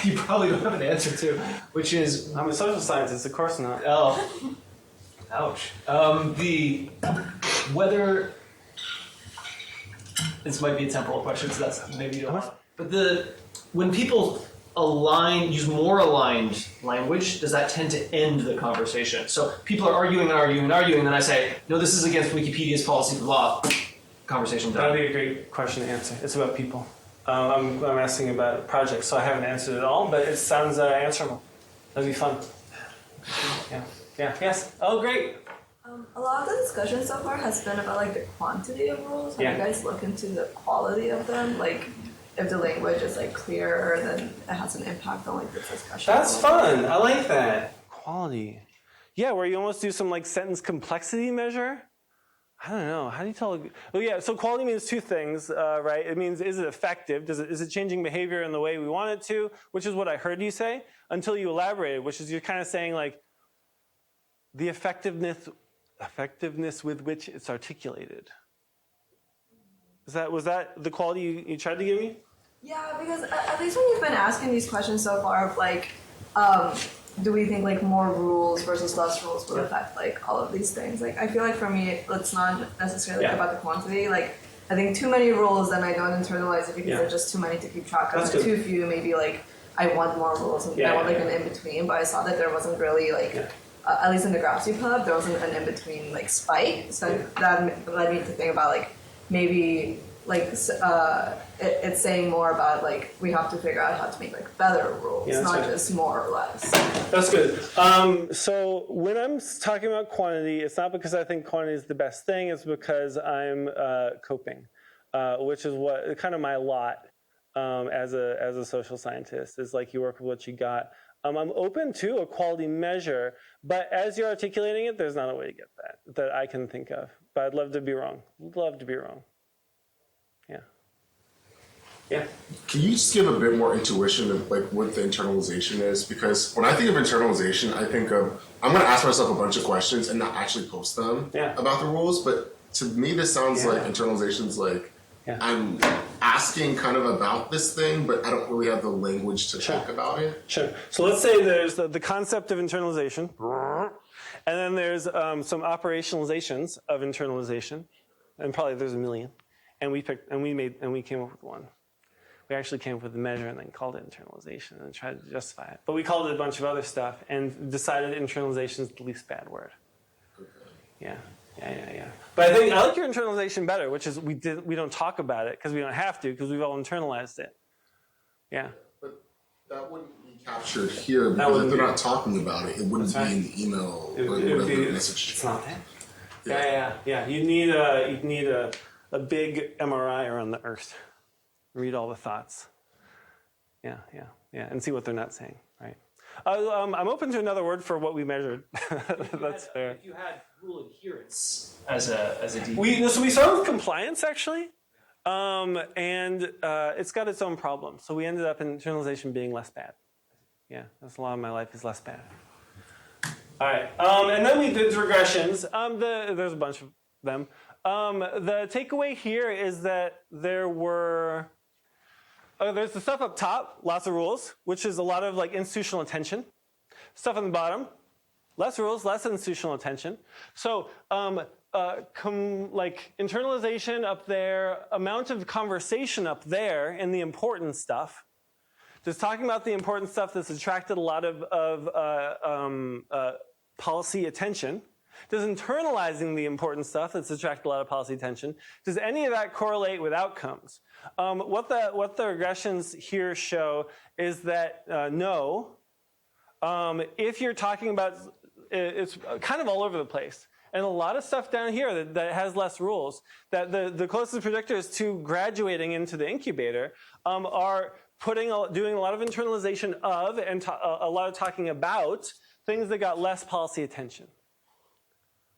you probably don't have an answer to, which is I'm a social scientist, of course not. Oh, ouch. Whether. This might be a temporal question, so that's maybe you don't want. But when people use more aligned language, does that tend to end the conversation? So people are arguing, and then I say, no, this is against Wikipedia's policy blah. Conversation done. That'd be a great question to answer. It's about people. I'm asking about projects, so I haven't answered it all, but it sounds answerable. That'd be fun. Yeah. Yes. Oh, great. A lot of the discussion so far has been about like the quantity of rules. Have you guys looked into the quality of them? Like, if the language is like clearer, then it has an impact on like the discussion. That's fun. I like that. Quality. Yeah, where you almost do some like sentence complexity measure. I don't know. How do you tell? Well, yeah. So quality means two things, right? It means is it effective? Is it changing behavior in the way we want it to? Which is what I heard you say until you elaborated. Which is you're kind of saying like the effectiveness with which it's articulated. Was that the quality you tried to give me? Yeah, because at least when you've been asking these questions so far of like, do we think like more rules versus less rules will affect like all of these things? Like I feel like for me, it's not necessarily about the quantity. Like I think too many rules, then I don't internalize it because they're just too many to keep track of. And too few, maybe like I want more rules and I want like an in between. But I saw that there wasn't really like. At least in the graphs you put up, there wasn't an in-between like spike. So that led me to think about like maybe like it's saying more about like we have to figure out how to make like better rules, not just more or less. That's good. So when I'm talking about quantity, it's not because I think quantity is the best thing. It's because I'm coping, which is what kind of my lot as a social scientist is like you work with what you got. I'm open to a quality measure, but as you're articulating it, there's not a way to get that I can think of. But I'd love to be wrong. Love to be wrong. Yeah. Can you just give a bit more intuition of like what the internalization is? Because when I think of internalization, I think of I'm going to ask myself a bunch of questions and not actually post them about the rules. But to me, this sounds like internalization's like I'm asking kind of about this thing, but I don't really have the language to talk about it. Sure. So let's say there's the concept of internalization, and then there's some operationalizations of internalization, and probably there's a million, and we came up with one. We actually came up with a measure and then called it internalization and tried to justify it. But we called it a bunch of other stuff and decided internalization is the least bad word. Yeah. But I like your internalization better, which is we don't talk about it because we don't have to because we've all internalized it. Yeah. But that wouldn't be captured here because if they're not talking about it, it wouldn't be in the email or whatever the message. It's not there. Yeah. You need a big MRI around the earth. Read all the thoughts. Yeah, and see what they're not saying, right? I'm open to another word for what we measured. That's fair. If you had rule adherence as a D. So we started with compliance actually, and it's got its own problems. So we ended up in internalization being less bad. Yeah, that's a lot of my life is less bad. All right, and then we did regressions. There's a bunch of them. The takeaway here is that there's the stuff up top, lots of rules, which is a lot of like institutional attention. Stuff on the bottom, less rules, less institutional attention. So like internalization up there, amount of conversation up there in the important stuff. Just talking about the important stuff that's attracted a lot of policy attention. Does internalizing the important stuff that's attracted a lot of policy attention, does any of that correlate with outcomes? What the regressions here show is that no. If you're talking about, it's kind of all over the place. and a lot of stuff down here that has less rules. That the closest predictors to graduating into the incubator are doing a lot of internalization of and a lot of talking about things that got less policy attention.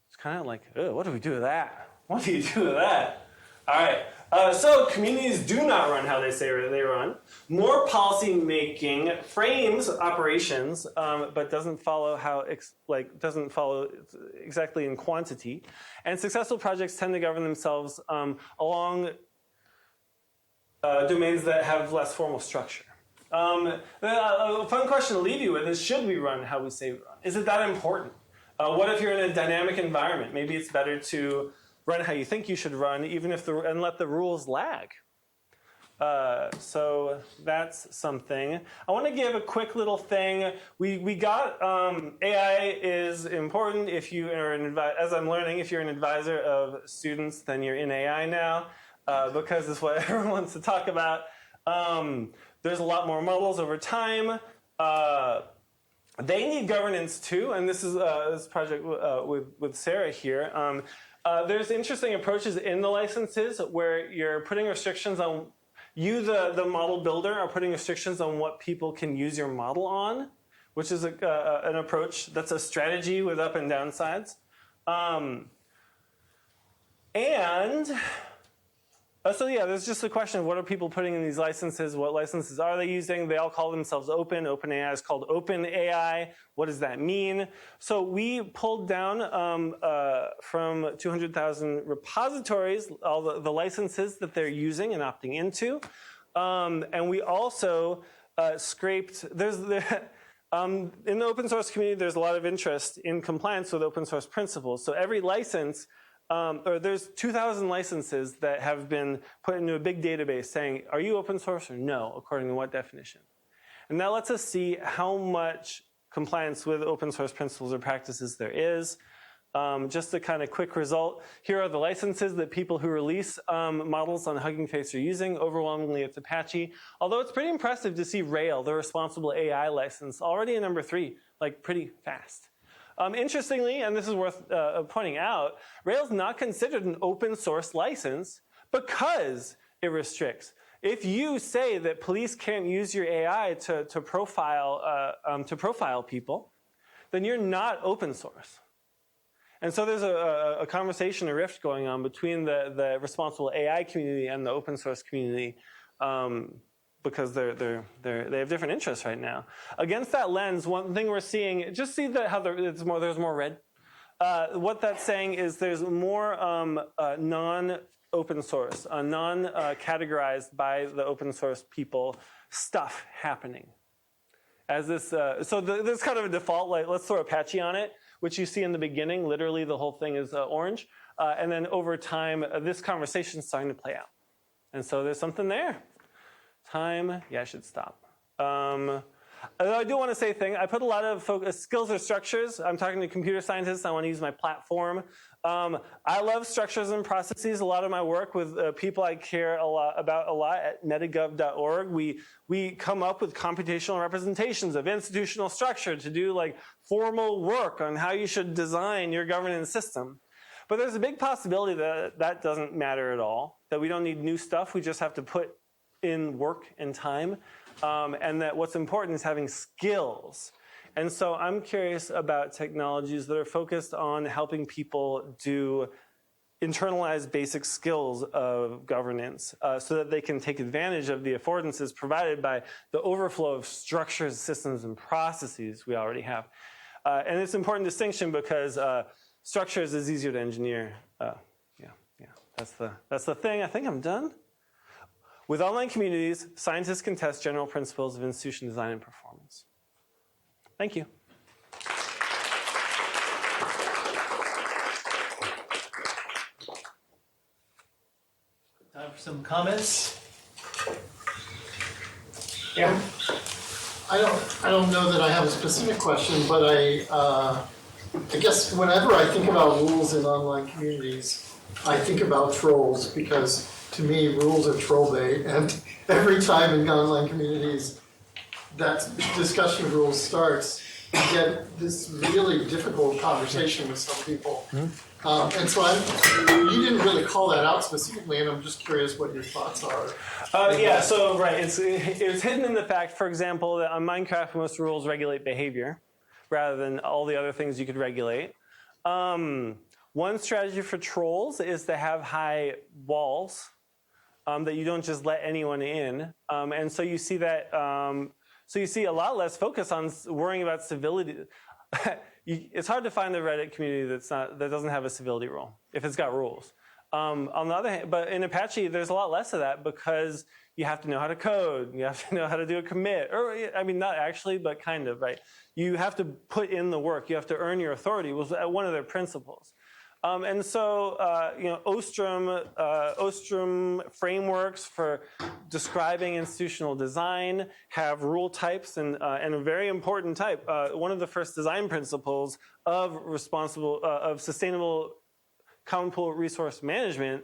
It's kind of like, what do we do with that? What do you do with that? All right. So communities do not run how they say they run. More policy making frames operations, but doesn't follow doesn't follow exactly in quantity. And successful projects tend to govern themselves along domains that have less formal structure. A fun question to leave you with is: should we run how we say we run? Is it that important? What if you're in a dynamic environment? Maybe it's better to run how you think you should run, even if and let the rules lag. So that's something. I want to give a quick little thing. We got AI is important if you are as I'm learning, if you're an advisor of students, then you're in AI now because it's what everyone wants to talk about. There's a lot more models over time. They need governance too, and this is this project with Sarah here. There's interesting approaches in the licenses where you're putting restrictions on, the model builder, are putting restrictions on what people can use your model on, which is an approach that's a strategy with up and down sides. So yeah, there's just a question of what are people putting in these licenses? What licenses are they using? They all call themselves open. OpenAI is called OpenAI. What does that mean? So we pulled down from 200,000 repositories all the licenses that they're using and opting into. And we also scraped, in the open source community, there's a lot of interest in compliance with open source principles. So every license, there's 2,000 licenses that have been put into a big database saying, are you open source or no, according to what definition? And that lets us see how much compliance with open source principles or practices there is. Just a kind of quick result, here are the licenses that people who release models on Hugging Face are using. Overwhelmingly, it's Apache. Although it's pretty impressive to see Rail, the responsible AI license, already in number 3, like pretty fast. Interestingly, and this is worth pointing out, Rail's not considered an open source license because it restricts. If you say that police can't use your AI to profile people, then you're not open source. And so there's a conversation, a rift going on between the responsible AI community and the open source community. Because they have different interests right now. Against that lens, one thing we're seeing, just see that how there's more red. What that's saying is there's more non-open source, non-categorized by the open source people stuff happening. As this, there's kind of a default, like let's throw Apache on it, which you see in the beginning. Literally, the whole thing is orange, and then over time, this conversation is starting to play out. And so there's something there. Time, yeah, I should stop. I do want to say a thing. I put a lot of skills or structures. I'm talking to computer scientists. I want to use my platform. I love structures and processes. A lot of my work with people I care about a lot at metagov.org. We come up with computational representations of institutional structure to do like formal work on how you should design your governance system. But there's a big possibility that that doesn't matter at all, that we don't need new stuff. We just have to put in work and time, and that what's important is having skills. And so I'm curious about technologies that are focused on helping people do internalize basic skills of governance so that they can take advantage of the affordances provided by the overflow of structures, systems, and processes we already have. And it's an important distinction because structures is easier to engineer. That's the thing. I think I'm done. With online communities, scientists can test general principles of institution design and performance. Thank you. Time for some comments. Yeah. I don't know that I have a specific question, but I guess whenever I think about rules in online communities, I think about trolls because to me, rules are troll bait, and every time in online communities that discussion of rules starts, get this really difficult conversation with some people. And so you didn't really call that out specifically, and I'm just curious what your thoughts are. Yeah, so right, it's hidden in the fact, for example, that on Minecraft most rules regulate behavior rather than all the other things you could regulate. One strategy for trolls is to have high walls that you don't just let anyone in, and so you see that. So you see a lot less focus on worrying about civility. It's hard to find a Reddit community that doesn't have a civility rule if it's got rules. On the other hand, but in Apache, there's a lot less of that because you have to know how to code. You have to know how to do a commit. Or, I mean, not actually, but kind of, right? You have to put in the work. You have to earn your authority was one of their principles. And so, Ostrom frameworks for describing institutional design have rule types and a very important type. One of the first design principles of sustainable common pool resource management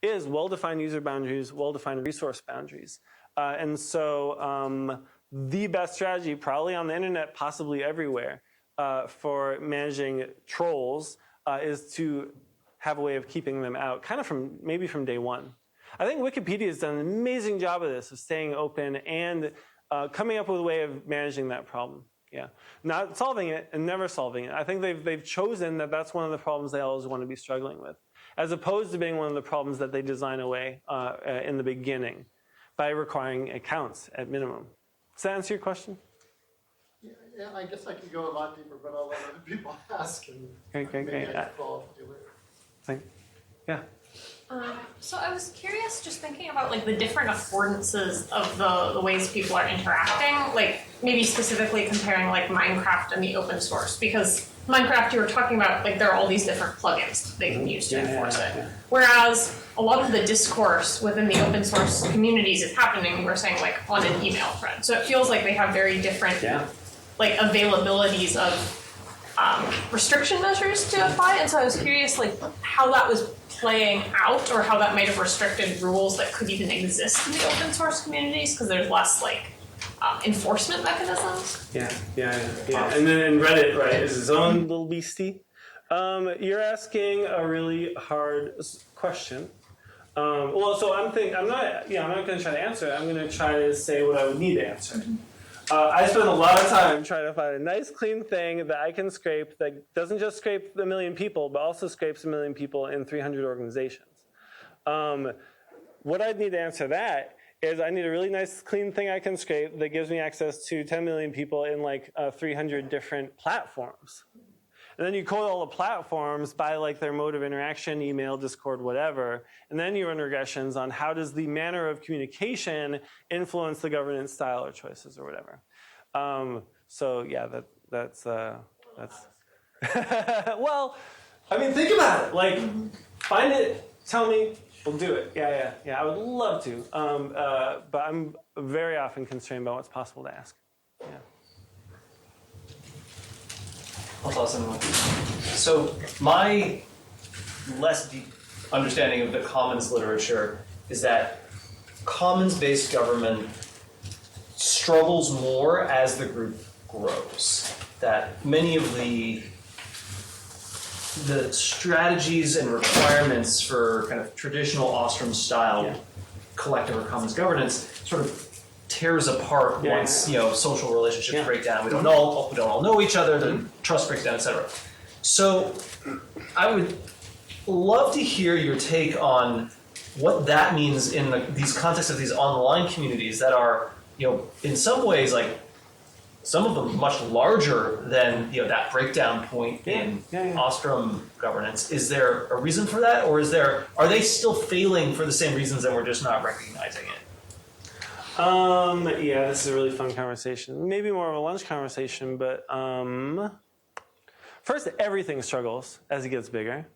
is well-defined user boundaries, well-defined resource boundaries. And so the best strategy, probably on the internet, possibly everywhere, for managing trolls is to have a way of keeping them out, kind of maybe from day one. I think Wikipedia has done an amazing job of this, of staying open and coming up with a way of managing that problem. Yeah, not solving it and never solving it. I think they've chosen that that's one of the problems they always want to be struggling with, as opposed to being one of the problems that they design away in the beginning by requiring accounts at minimum. Does that answer your question? Yeah, I guess I could go a lot deeper, but I'll let other people ask, and great. maybe I can follow up with you later. Yeah. So I was curious, just thinking about like the different affordances of the ways people are interacting, like maybe specifically comparing like Minecraft and the open source, because Minecraft you were talking about like there are all these different plugins they can use to enforce it, whereas a lot of the discourse within the open source communities is happening, we're saying like on an email thread, so it feels like they have very different like availabilities of restriction measures to apply, and so I was curious like how that was playing out, or how that might have restricted rules that could even exist in the open source communities, because there's less like enforcement mechanisms. Yeah. And then in Reddit, right, is its own little beastie. You're asking a really hard question. Well, so I'm not going to try to answer it. I'm going to try to say what I would need to answer. I spend a lot of time trying to find a nice, clean thing that I can scrape that doesn't just scrape a million people, but also scrapes a million people in 300 organizations. What I'd need to answer that is I need a really nice, clean thing I can scrape that gives me access to 10 million people in like 300 different platforms. And then you code all the platforms by like their mode of interaction, email, Discord, whatever. And then you run regressions on how does the manner of communication influence the governance style or choices or whatever. So yeah, that's well, I mean, think about it. Like, find it, tell me, we'll do it. Yeah. I would love to, but I'm very often constrained by what's possible to ask. Yeah. I'll toss in one. So my less deep understanding of the commons literature is that commons-based government struggles more as the group grows. That many of the strategies and requirements for kind of traditional Ostrom-style collective or commons governance sort of tears apart once social relationships break down. We don't all know each other. The trust breaks down, etc. So, I would love to hear your take on what that means in these contexts of these online communities that are, in some ways, like some of them much larger than that breakdown point in Ostrom governance. Is there a reason for that, or are they still failing for the same reasons and we're just not recognizing it? Yeah, this is a really fun conversation. Maybe more of a lunch conversation, but first, everything struggles as it gets bigger.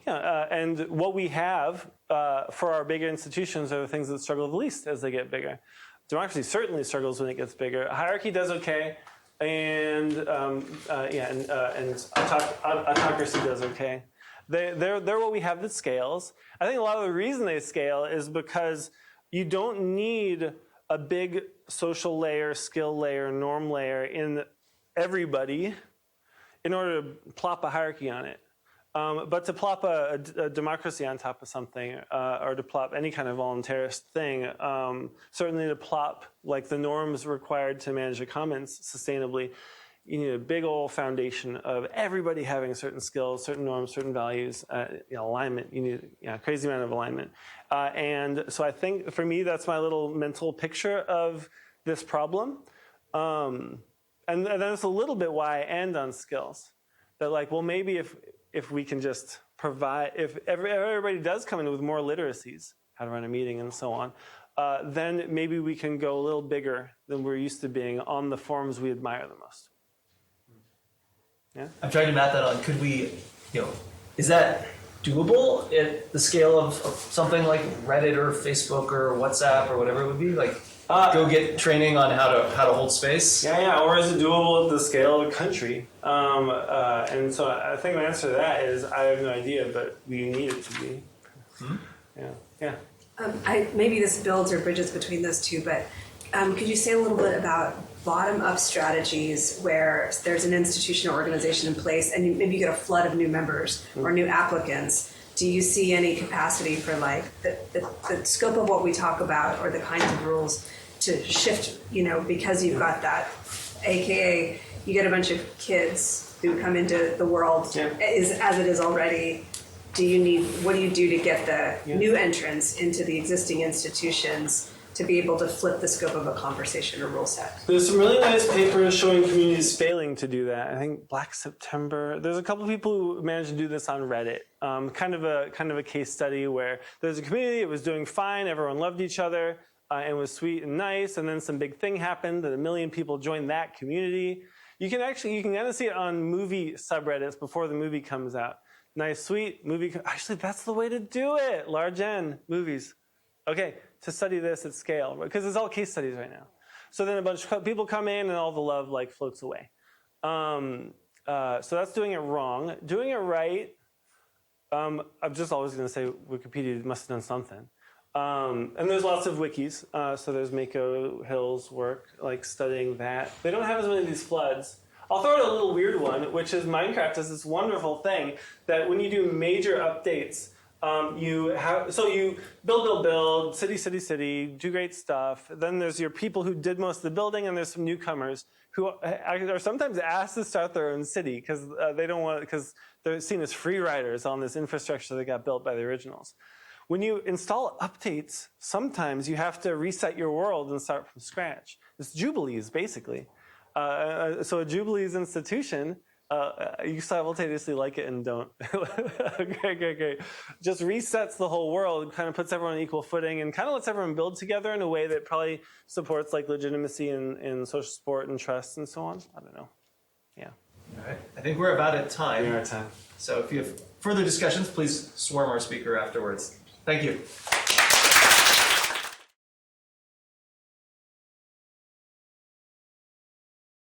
And what we have for our bigger institutions are the things that struggle the least as they get bigger. Democracy certainly struggles when it gets bigger. Hierarchy does okay, and autocracy does okay. They're what we have that scales. I think a lot of the reason they scale is because you don't need a big social layer, skill layer, norm layer in everybody in order to plop a hierarchy on it. But to plop a democracy on top of something, or to plop any kind of voluntarist thing, certainly to plop like the norms required to manage the commons sustainably, you need a big old foundation of everybody having certain skills, certain norms, certain values, alignment. You need a crazy amount of alignment. And so I think for me, that's my little mental picture of this problem. And that's a little bit why I end on skills. That like, well, maybe if we can just provide, if everybody does come in with more literacies, how to run a meeting and so on, then maybe we can go a little bigger than we're used to being on the forms we admire the most. Yeah? I'm trying to map that on. Could we, is that doable at the scale of something like Reddit or Facebook or WhatsApp or whatever it would be? Like, go get training on how to hold space? Yeah, or is it doable at the scale of a country? And so I think the answer to that is I have no idea, but we need it to be. Yeah. Maybe this builds or bridges between those two, but could you say a little bit about bottom-up strategies where there's an institution or organization in place and maybe you get a flood of new members or new applicants? Do you see any capacity for like the scope of what we talk about or the kinds of rules to shift, because you've got that, AKA you get a bunch of kids who come into the world as it is already. What do you do to get the new entrants into the existing institutions to be able to flip the scope of a conversation or rule set? There's some really nice papers showing communities failing to do that. I think Black September. There's a couple of people who managed to do this on Reddit. Kind of a case study where there's a community that was doing fine, everyone loved each other, and was sweet and nice, and then some big thing happened that 1 million people joined that community. You can kind of see it on movie subreddits before the movie comes out. Nice, sweet movie. Actually, that's the way to do it. Large N movies. Okay, to study this at scale, because it's all case studies right now. So then a bunch of people come in and all the love like floats away. So that's doing it wrong. Doing it right, I'm just always going to say Wikipedia must have done something. And there's lots of wikis. So there's Mako Hill's work, like studying that. They don't have as many of these floods. I'll throw out a little weird one, which is Minecraft is this wonderful thing that when you do major updates, you build, city, do great stuff. Then there's your people who did most of the building, and there's some newcomers who are sometimes asked to start their own city because because they're seen as free riders on this infrastructure that got built by the originals. When you install updates, sometimes you have to reset your world and start from scratch. It's Jubilees, basically. So a Jubilees institution, you simultaneously like it and don't. Great. Just resets the whole world, kind of puts everyone on equal footing, and kind of lets everyone build together in a way that probably supports like legitimacy and social support and trust and so on. I don't know. Yeah. All right. I think we're about at time. We're at time. So if you have further discussions, please swarm our speaker afterwards. Thank you.